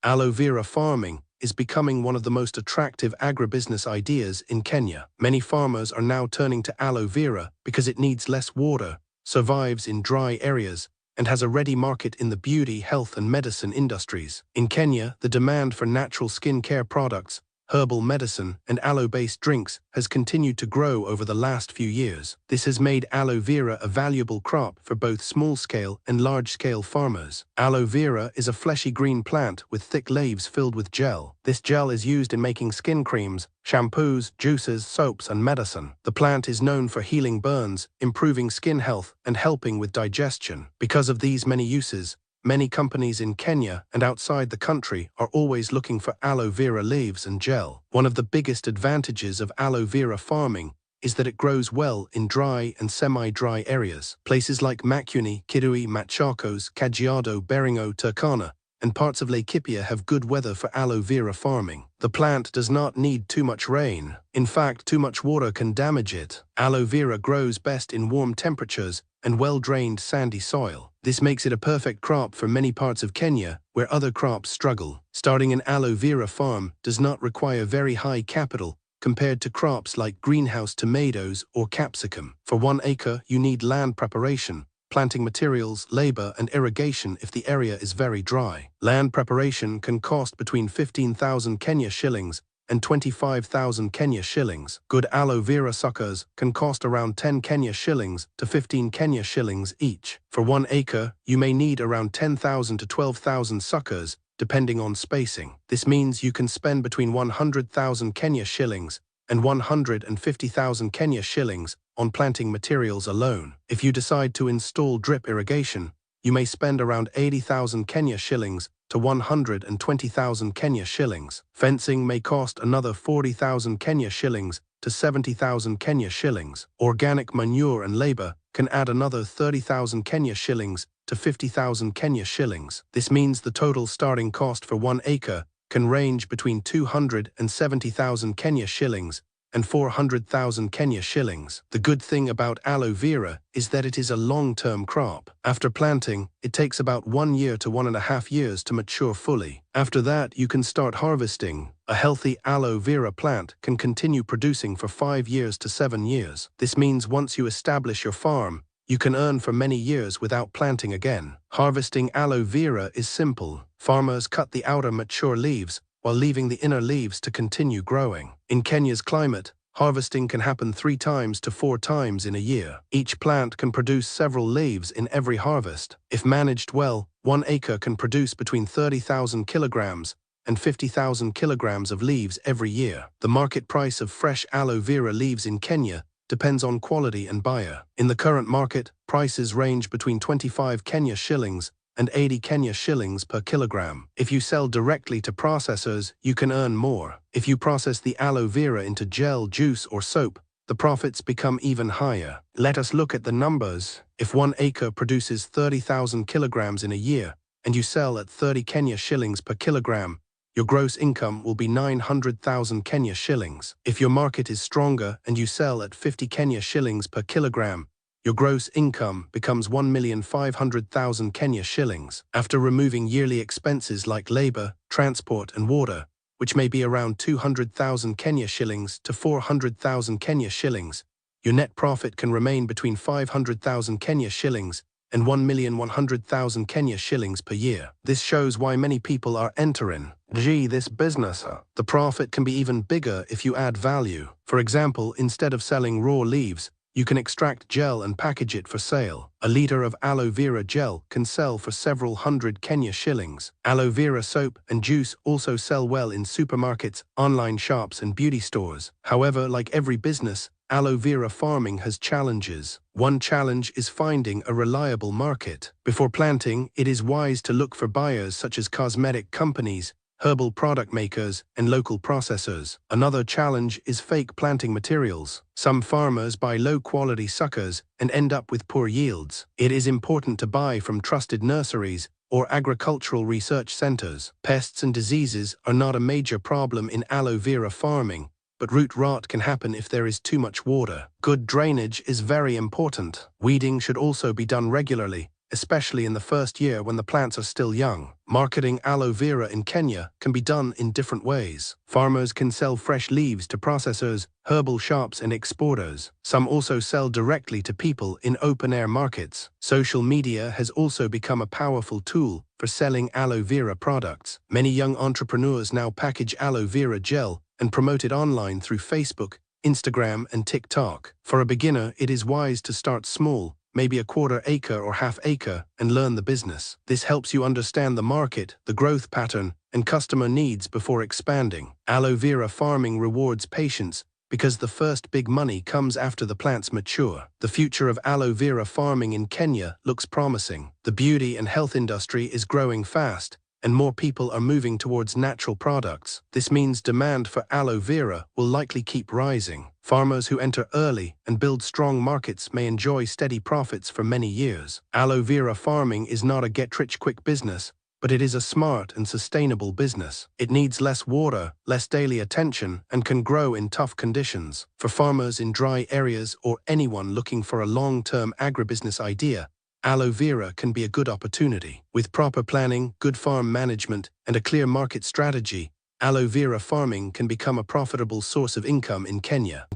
Aloe vera farming is becoming one of the most attractive agribusiness ideas in Kenya. Many farmers are now turning to aloe vera because it needs less water, survives in dry areas, and has a ready market in the beauty, health, and medicine industries. In Kenya, the demand for natural skin care products, herbal medicine, and aloe-based drinks has continued to grow over the last few years. This has made aloe vera a valuable crop for both small-scale and large-scale farmers. Aloe vera is a fleshy green plant with thick leaves filled with gel. This gel is used in making skin creams, shampoos, juices, soaps, and medicine. The plant is known for healing burns, improving skin health, and helping with digestion. Because of these many uses, many companies in Kenya and outside the country are always looking for aloe vera leaves and gel. One of the biggest advantages of aloe vera farming is that it grows well in dry and semi-dry areas. Places like Makueni, Kitui, Machakos, Kajiado, Baringo, Turkana, and parts of Laikipia have good weather for aloe vera farming. The plant does not need too much rain. In fact, too much water can damage it. Aloe vera grows best in warm temperatures and well-drained sandy soil. This makes it a perfect crop for many parts of Kenya where other crops struggle. Starting an aloe vera farm does not require very high capital compared to crops like greenhouse tomatoes or capsicum. For 1 acre, you need land preparation, planting materials, labor, and irrigation if the area is very dry. Land preparation can cost between 15,000 Kenya shillings and 25,000 Kenya shillings. Good aloe vera suckers can cost around 10 Kenya shillings to 15 Kenya shillings each. For 1 acre, you may need around 10,000 to 12,000 suckers, depending on spacing. This means you can spend between 100,000 Kenya shillings and 150,000 Kenya shillings on planting materials alone. If you decide to install drip irrigation, you may spend around 80,000 Kenya shillings to 120,000 Kenya shillings. Fencing may cost another 40,000 Kenya shillings to 70,000 Kenya shillings. Organic manure and labor can add another 30,000 Kenya shillings to 50,000 Kenya shillings. This means the total starting cost for 1 acre can range between 270,000 Kenya shillings and 400,000 Kenya shillings. The good thing about aloe vera is that it is a long-term crop. After planting, it takes about 1 year to 1.5 years to mature fully. After that, you can start harvesting. A healthy aloe vera plant can continue producing for 5 years to 7 years. This means once you establish your farm, you can earn for many years without planting again. Harvesting aloe vera is simple. Farmers cut the outer mature leaves while leaving the inner leaves to continue growing. In Kenya's climate, harvesting can happen 3 times to 4 times in a year. Each plant can produce several leaves in every harvest. If managed well, 1 acre can produce between 30,000 kilograms and 50,000 kilograms of leaves every year. The market price of fresh aloe vera leaves in Kenya depends on quality and buyer. In the current market, prices range between 25 Kenya shillings and 80 Kenya shillings per kilogram. If you sell directly to processors, you can earn more. If you process the aloe vera into gel, juice, or soap, the profits become even higher. Let us look at the numbers. If 1 acre produces 30,000 kilograms in a year, and you sell at 30 Kenya shillings per kilogram, your gross income will be 900,000 Kenya shillings. If your market is stronger and you sell at 50 Kenya shillings per kilogram, your gross income becomes 1,500,000 Kenya shillings. After removing yearly expenses like labor, transport, and water, which may be around 200,000 Kenya shillings to 400,000 Kenya shillings, your net profit can remain between 500,000 Kenya shillings and 1,100,000 Kenya shillings per year. This shows why many people are entering this business. The profit can be even bigger if you add value. For example, instead of selling raw leaves, you can extract gel and package it for sale. A liter of aloe vera gel can sell for several hundred Kenya shillings. Aloe vera soap and juice also sell well in supermarkets, online shops, and beauty stores. However, like every business, aloe vera farming has challenges. One challenge is finding a reliable market. Before planting, it is wise to look for buyers such as cosmetic companies, herbal product makers, and local processors. Another challenge is fake planting materials. Some farmers buy low-quality suckers and end up with poor yields. It is important to buy from trusted nurseries or agricultural research centers. Pests and diseases are not a major problem in aloe vera farming, but root rot can happen if there is too much water. Good drainage is very important. Weeding should also be done regularly, especially in the first year when the plants are still young. Marketing aloe vera in Kenya can be done in different ways. Farmers can sell fresh leaves to processors, herbal shops, and exporters. Some also sell directly to people in open-air markets. Social media has also become a powerful tool for selling aloe vera products. Many young entrepreneurs now package aloe vera gel and promote it online through Facebook, Instagram, and TikTok. For a beginner, it is wise to start small, maybe a quarter acre or half acre, and learn the business. This helps you understand the market, the growth pattern, and customer needs before expanding. Aloe vera farming rewards patience because the first big money comes after the plants mature. The future of aloe vera farming in Kenya looks promising. The beauty and health industry is growing fast, and more people are moving towards natural products. This means demand for aloe vera will likely keep rising. Farmers who enter early and build strong markets may enjoy steady profits for many years. Aloe vera farming is not a get-rich-quick business, but it is a smart and sustainable business. It needs less water, less daily attention, and can grow in tough conditions. For farmers in dry areas or anyone looking for a long-term agribusiness idea, aloe vera can be a good opportunity. With proper planning, good farm management, and a clear market strategy, aloe vera farming can become a profitable source of income in Kenya.